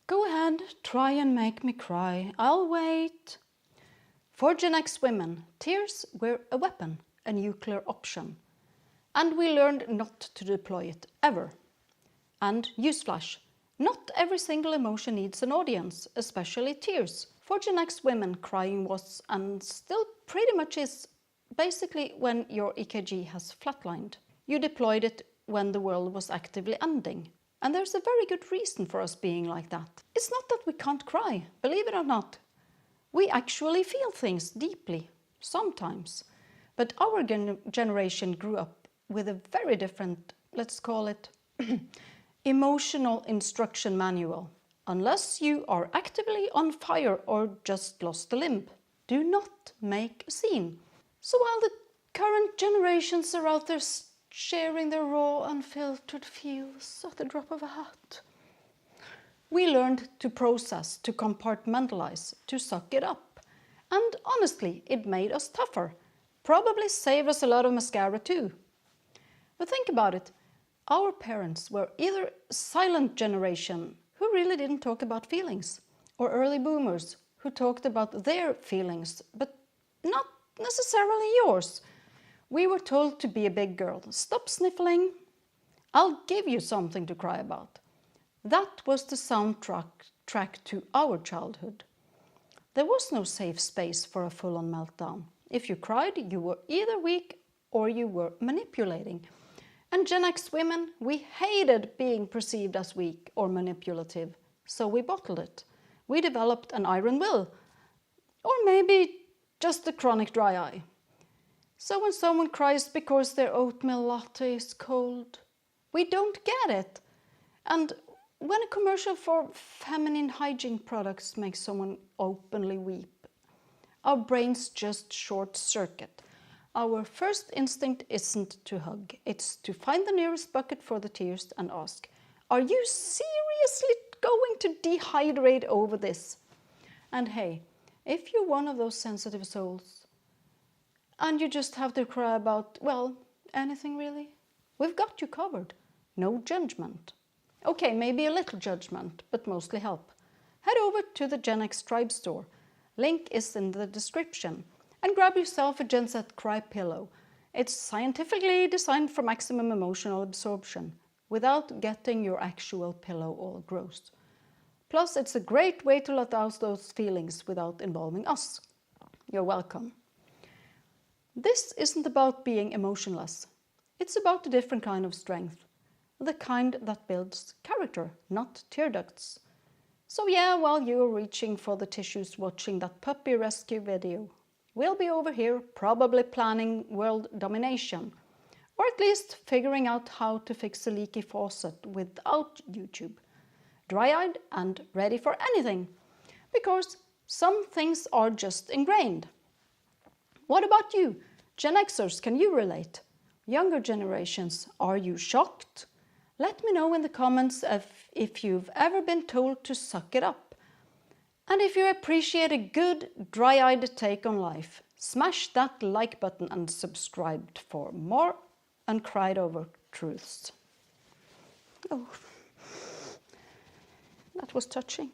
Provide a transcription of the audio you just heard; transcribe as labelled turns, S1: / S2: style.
S1: Go ahead, try and make me cry. I'll wait. For Gen X women, tears were a weapon, a nuclear option. And we learned not to deploy it ever. And newsflash, not every single emotion needs an audience, especially tears. For Gen X women, crying was and still pretty much is basically when your EKG has flatlined. You deployed it when the world was actively ending. And there's a very good reason for us being like that. It's not that we can't cry, believe it or not. We actually feel things deeply, sometimes. But our generation grew up with a very different, let's call it, emotional instruction manual. Unless you are actively on fire or just lost a limb, do not make a scene. So while the current generations are out there sharing their raw, unfiltered feels at the drop of a hat, we learned to process, to compartmentalize, to suck it up. And honestly, it made us tougher. Probably saved us a lot of mascara too. But think about it. Our parents were either a silent generation who really didn't talk about feelings, or early boomers who talked about their feelings, but not necessarily yours. We were told to be a big girl. Stop sniffling. I'll give you something to cry about. That was the soundtrack to our childhood. There was no safe space for a full-on meltdown. If you cried, you were either weak or you were manipulating. And Gen X women, we hated being perceived as weak or manipulative, so we bottled it. We developed an iron will, or maybe just a chronic dry eye. So when someone cries because their oatmeal latte is cold, we don't get it. And when a commercial for feminine hygiene products makes someone openly weep, our brains just short circuit. Our first instinct isn't to hug, it's to find the nearest bucket for the tears and ask, are you seriously going to dehydrate over this? And hey, if you're one of those sensitive souls, and you just have to cry about, well, anything really, we've got you covered. No judgment. Okay, maybe a little judgment, but mostly help. Head over to the Gen X Tribe store. Link is in the description. And grab yourself a Gen Z Cry pillow. It's scientifically designed for maximum emotional absorption, without getting your actual pillow all gross. Plus, it's a great way to let out those feelings without involving us. You're welcome. This isn't about being emotionless. It's about a different kind of strength. The kind that builds character, not tear ducts. So yeah, while you're reaching for the tissues watching that puppy rescue video, we'll be over here probably planning world domination, or at least figuring out how to fix a leaky faucet without YouTube. Dry-eyed and ready for anything, because some things are just ingrained. What about you? Gen Xers, can you relate? Younger generations, are you shocked? Let me know in the comments if you've ever been told to suck it up. And if you appreciate a good, dry-eyed take on life, smash that like button and subscribe for more uncried over truths. Oh, that was touching.